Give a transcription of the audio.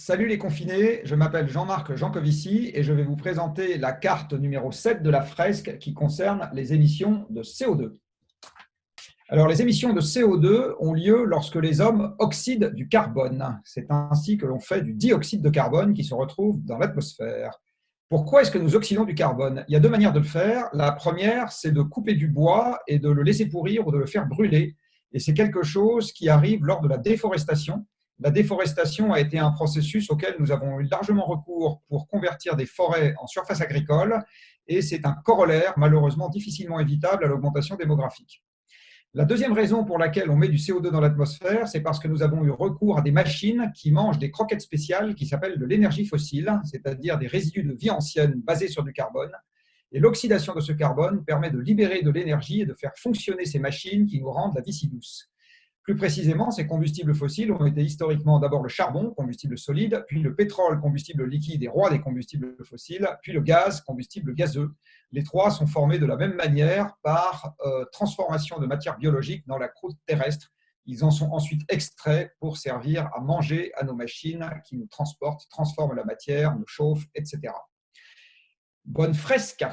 Salut les confinés, je m'appelle Jean-Marc Jancovici et je vais vous présenter la carte numéro 7 de la fresque qui concerne les émissions de CO2. Alors, les émissions de CO2 ont lieu lorsque les hommes oxydent du carbone. C'est ainsi que l'on fait du dioxyde de carbone qui se retrouve dans l'atmosphère. Pourquoi est-ce que nous oxydons du carbone? Il y a deux manières de le faire. La première, c'est de couper du bois et de le laisser pourrir ou de le faire brûler. Et c'est quelque chose qui arrive lors de la déforestation. La déforestation a été un processus auquel nous avons eu largement recours pour convertir des forêts en surface agricole. Et c'est un corollaire malheureusement difficilement évitable à l'augmentation démographique. La deuxième raison pour laquelle on met du CO2 dans l'atmosphère, c'est parce que nous avons eu recours à des machines qui mangent des croquettes spéciales qui s'appellent de l'énergie fossile, c'est-à-dire des résidus de vie ancienne basés sur du carbone. Et l'oxydation de ce carbone permet de libérer de l'énergie et de faire fonctionner ces machines qui nous rendent la vie si douce. Plus précisément, ces combustibles fossiles ont été historiquement d'abord le charbon, combustible solide, puis le pétrole, combustible liquide et roi des combustibles fossiles, puis le gaz, combustible gazeux. Les trois sont formés de la même manière par transformation de matière biologique dans la croûte terrestre. Ils en sont ensuite extraits pour servir à manger à nos machines qui nous transportent, transforment la matière, nous chauffent, etc. Bonne fresque!